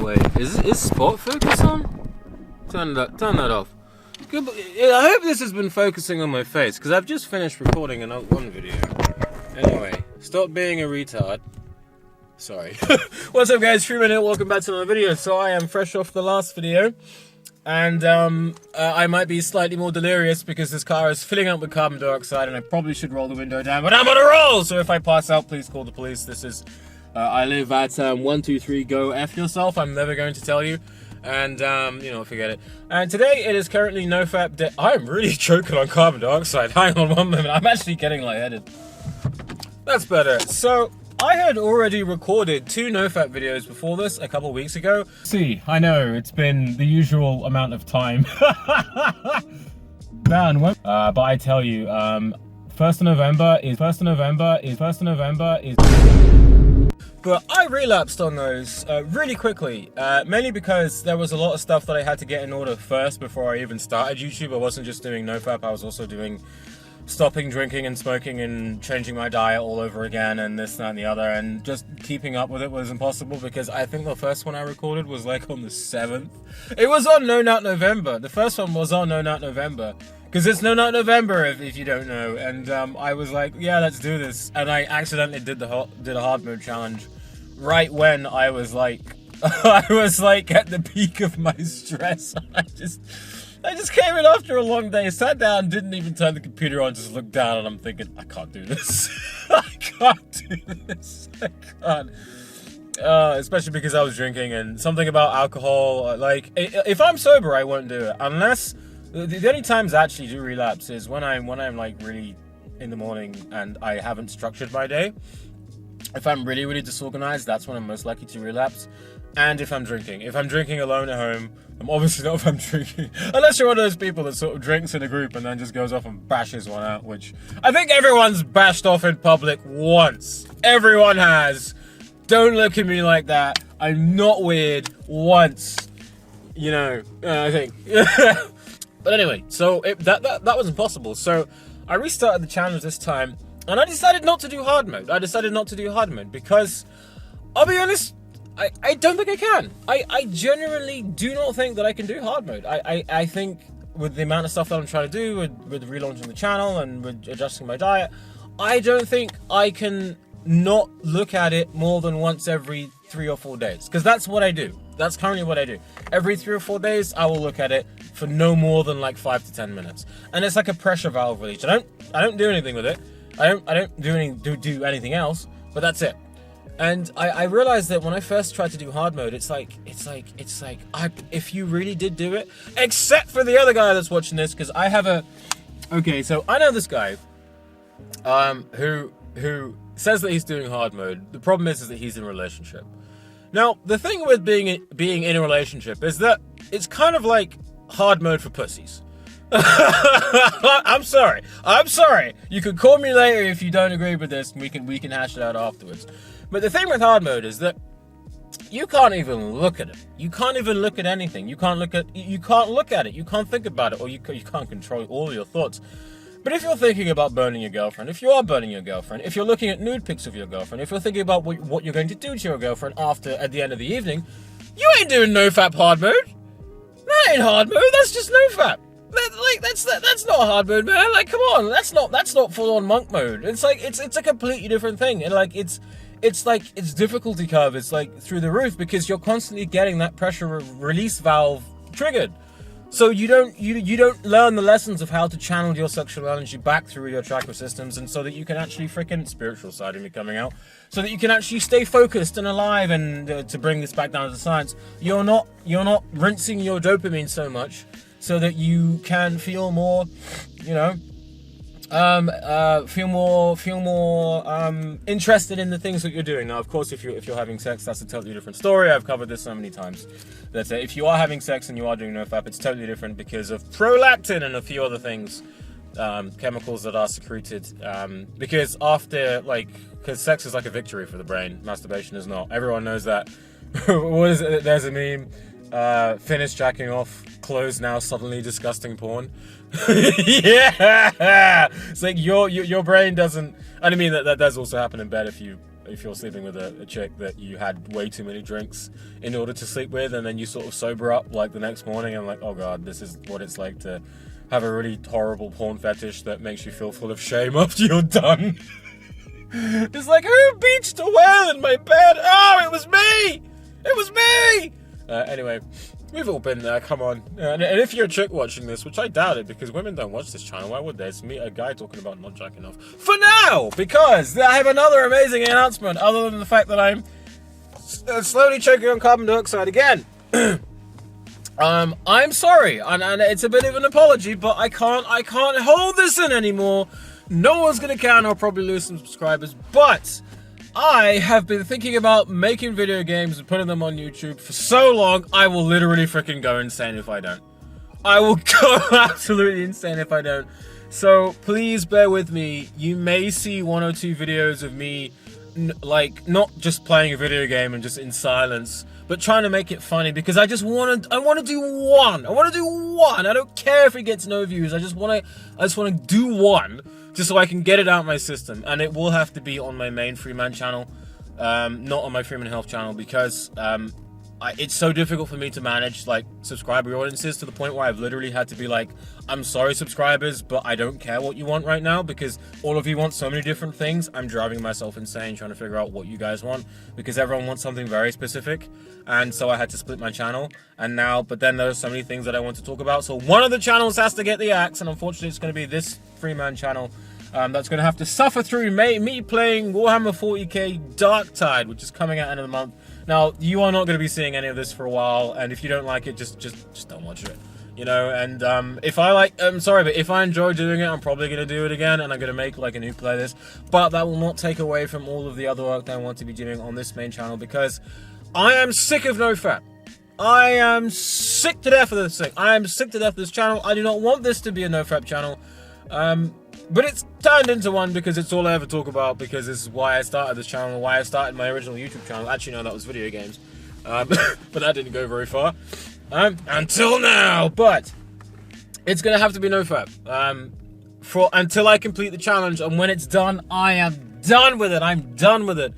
Wait, is spot focus on? Turn that off. Good, I hope this has been focusing on my face, because I've just finished recording one video. Anyway, stop being a retard. Sorry. What's up, guys? Freeman here. Welcome back to another video. So I am fresh off the last video, and I might be slightly more delirious because this car is filling up with carbon dioxide, and I probably should roll the window down, but I'm on a roll! So if I pass out, please call the police. This is, I live at 123 go F yourself. I'm never going to tell you. And, you know, forget it. And today it is currently NoFap day. I'm really choking on carbon dioxide. Hang on one moment. I'm actually getting lightheaded. That's better. So, I had already recorded 2 NoFap videos before this a couple weeks ago. See, I know, it's been the usual amount of time. Man, but I tell you, 1st of November is... But I relapsed on those really quickly, mainly because there was a lot of stuff that I had to get in order first before I even started YouTube. I wasn't just doing NoFap, I was also doing stopping drinking and smoking and changing my diet all over again and this, that, and the other, and just keeping up with it was impossible because I think the first one I recorded was like on the 7th. It was on No Nut November. The first one was on No Nut November. Because it's No Nut November, if you don't know, and I was like, yeah, let's do this, and I accidentally did a hard mode challenge right when I was like, at the peak of my stress. I just came in after a long day, sat down, didn't even turn the computer on, just looked down, and I'm thinking, I can't do this. I can't do this. I can't. Especially because I was drinking, and something about alcohol, like, if I'm sober, I won't do it, unless... The only times I actually do relapse is when I'm like really in the morning and I haven't structured my day. If I'm really disorganized, that's when I'm most likely to relapse. And if I'm drinking. If I'm drinking alone at home, I'm obviously not if I'm drinking. Unless you're one of those people that sort of drinks in a group and then just goes off and bashes one out, which I think everyone's bashed off in public once. Everyone has. Don't look at me like that. I'm not weird once. You know, I think. But anyway, so that was impossible. So I restarted the challenge this time, and I decided not to do hard mode. I decided not to do hard mode because, I'll be honest, I don't think I can. I genuinely do not think that I can do hard mode. I think with the amount of stuff that I'm trying to do, with relaunching the channel and with adjusting my diet, I don't think I can not look at it more than once every 3 or 4 days. Because that's what I do. That's currently what I do. Every 3 or 4 days, I will look at it for no more than like 5 to 10 minutes. And it's like a pressure valve release. I don't do anything with it. I don't do anything else, but that's it. And I realized that when I first tried to do hard mode, it's like if you really did do it, except for the other guy that's watching this, because I have a... Okay, so I know this guy who says that he's doing hard mode. The problem is that he's in a relationship. Now, the thing with being in a relationship is that it's kind of like hard mode for pussies. I'm sorry. You can call me later if you don't agree with this, and we can hash it out afterwards. But the thing with hard mode is that you can't even look at it. You can't even look at anything. You can't look at it. You can't think about it, or you can't control all your thoughts. But if you're thinking about burning your girlfriend, if you are burning your girlfriend, if you're looking at nude pics of your girlfriend, if you're thinking about what you're going to do to your girlfriend at the end of the evening, you ain't doing NoFap hard mode. That ain't hard mode. That's just NoFap. That's not hard mode, man. Like, come on. That's not full on monk mode. It's like it's a completely different thing, and like its difficulty curve is like through the roof because you're constantly getting that pressure release valve triggered. So you don't learn the lessons of how to channel your sexual energy back through your chakra systems, and so that you can actually freaking spiritual side of me coming out, so that you can actually stay focused and alive. And to bring this back down to the science, you're not rinsing your dopamine so much, so that you can feel more, you know, feel more interested in the things that you're doing. Now, of course, if you're having sex, that's a totally different story. I've covered this so many times. That if you are having sex and you are doing NoFap, it's totally different because of prolactin and a few other things, chemicals that are secreted. Because because sex is like a victory for the brain. Masturbation is not. Everyone knows that. What is it? There's a meme. Finished jacking off, closed now, suddenly disgusting porn. Yeah, it's like your brain doesn't. I mean that does also happen in bed if you if you're sleeping with a chick that you had way too many drinks in order to sleep with, and then you sort of sober up like the next morning and like, oh god, this is what it's like to have a really horrible porn fetish that makes you feel full of shame after you're done. It's like, who beached a whale in my bed? Oh, it was me! It was me! Anyway, we've all been there, come on. And if you're a chick watching this, which I doubt it, because women don't watch this channel, why would they? It's me, a guy talking about not jacking off. For now! Because I have another amazing announcement, other than the fact that I'm slowly choking on carbon dioxide again. I'm sorry, and it's a bit of an apology, but I can't hold this in anymore. No one's gonna care, and I'll probably lose some subscribers, but I have been thinking about making video games and putting them on YouTube for so long, I will literally freaking go insane if I don't. I will go absolutely insane if I don't. So please bear with me. You may see 1 or 2 videos of me, like, not just playing a video game and just in silence, but trying to make it funny, because I want to do one. I want to do one. I don't care if it gets no views. I just want to do one, just so I can get it out of my system. And it will have to be on my main Freeman channel, not on my Freeman Health channel, because it's so difficult for me to manage like subscriber audiences, to the point where I've literally had to be like, I'm sorry subscribers, but I don't care what you want right now, because all of you want so many different things. I'm driving myself insane trying to figure out what you guys want, because everyone wants something very specific. And so I had to split my channel, but then there's so many things that I want to talk about. So one of the channels has to get the axe, and unfortunately it's going to be this Freeman channel. That's going to have to suffer through me playing Warhammer 40k Dark Tide, which is coming out end of the month. Now, you are not going to be seeing any of this for a while, and if you don't like it, just don't watch it, you know. And I'm sorry, but if I enjoy doing it, I'm probably going to do it again, and I'm going to make like a new playlist. But that will not take away from all of the other work that I want to be doing on this main channel, because I am sick of NoFap. I am sick to death of this thing. I am sick to death of this channel. I do not want this to be a NoFap channel. But it's turned into one because it's all I ever talk about, because this is why I started this channel, why I started my original YouTube channel. Actually, no, that was video games. But that didn't go very far. Until now. But it's going to have to be NoFap. Until I complete the challenge, and when it's done, I am done with it. I'm done with it.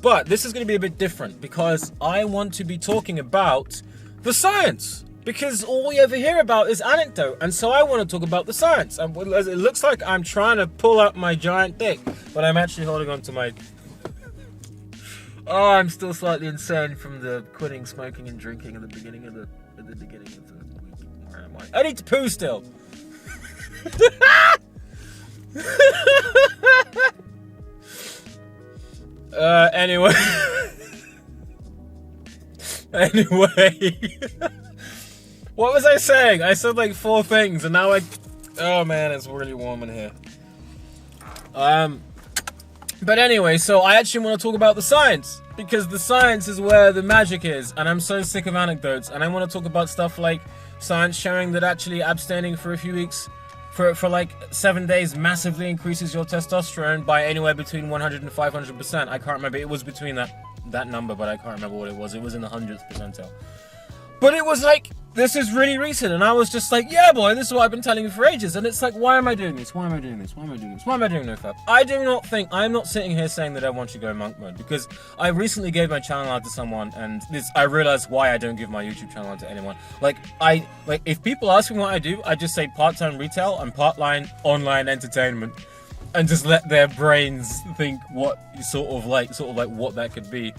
But this is going to be a bit different, because I want to be talking about the science. Because all we ever hear about is anecdote, and so I want to talk about the science. And it looks like I'm trying to pull out my giant dick, but I'm actually holding on to my... Oh, I'm still slightly insane from the quitting smoking and drinking at the beginning of the week. Where am I? I need to poo still. Anyway. What was I saying? I said like 4 things, and now oh man, it's really warm in here. But anyway, so I actually want to talk about the science, because the science is where the magic is, and I'm so sick of anecdotes, and I want to talk about stuff like science showing that actually abstaining for a few weeks, for like 7 days, massively increases your testosterone by anywhere between 100 and 500%. I can't remember, it was between that number, but I can't remember what it was. It was in the 100th percentile. But it was like, this is really recent, and I was just like, yeah boy, this is what I've been telling you for ages. And it's like, why am I doing this? Why am I doing this? Why am I doing this? Why am I doing NoFap? I'm not sitting here saying that everyone should go monk mode, because I recently gave my channel out to someone, and I realized why I don't give my YouTube channel out to anyone. If people ask me what I do, I just say part-time retail and part-line online entertainment, and just let their brains think what sort of like what that could be.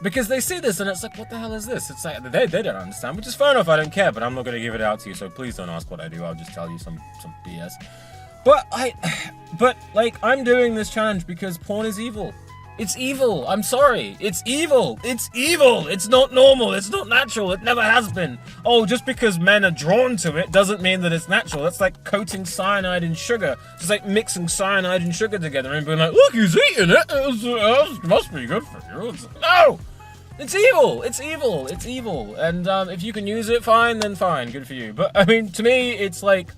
Because they see this and it's like, what the hell is this? It's like, they don't understand, which is fair enough, I don't care, but I'm not going to give it out to you, so please don't ask what I do, I'll just tell you some BS. But I'm doing this challenge because porn is evil. It's evil, I'm sorry, it's evil, it's not normal, it's not natural, it never has been. Oh, just because men are drawn to it doesn't mean that it's natural. That's like coating cyanide in sugar. It's like mixing cyanide and sugar together and being like, look, he's eating it, it must be good for you. No! It's evil, it's evil, it's evil. And if you can use it, fine, then fine, good for you. But I mean, to me, it's like,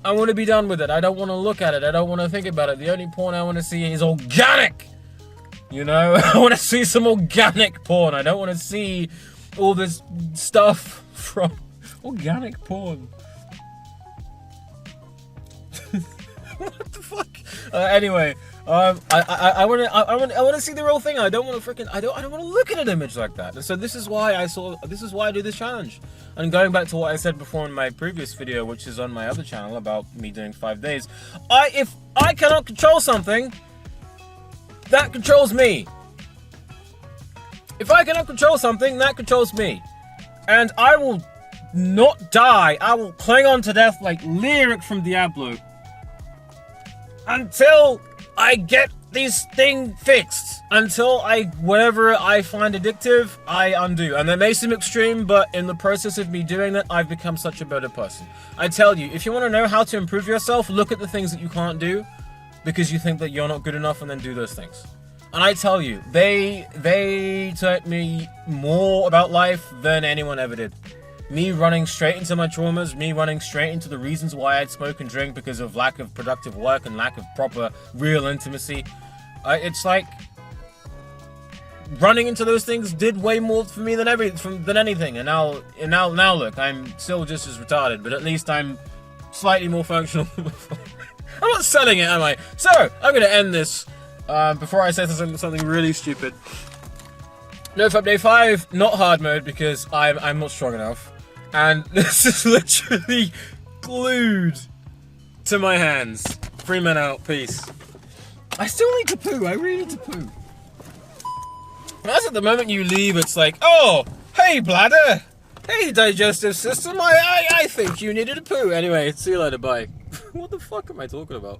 I want to be done with it. I don't want to look at it, I don't want to think about it. The only porn I want to see is organic. You know, I want to see some organic porn. I don't want to see all this stuff from organic porn. What the fuck? Anyway, I want to see the real thing. I don't want to look at an image like that. And so this is why I do this challenge. And going back to what I said before in my previous video, which is on my other channel about me doing 5 days, if I cannot control something, that controls me. If I cannot control something, that controls me. And I will not die. I will cling on to death like Lyric from Diablo until I get this thing fixed. Until whatever I find addictive, I undo. And that may seem extreme, but in the process of me doing that, I've become such a better person. I tell you, if you want to know how to improve yourself, look at the things that you can't do because you think that you're not good enough, and then do those things. And I tell you, they taught me more about life than anyone ever did. Me running straight into my traumas, me running straight into the reasons why I'd smoke and drink because of lack of productive work and lack of proper, real intimacy. It's like running into those things did way more for me than anything. And now look, I'm still just as retarded, but at least I'm slightly more functional than before. I'm not selling it, am I? So I'm gonna end this before I say something really stupid. NoFap Day 5, not hard mode because I'm not strong enough. And this is literally glued to my hands. Free men out, peace. I still need to poo, I really need to poo. That's at the moment you leave, it's like, oh, hey bladder, hey digestive system, I think you needed a poo. Anyway, see you later, bye. What the fuck am I talking about?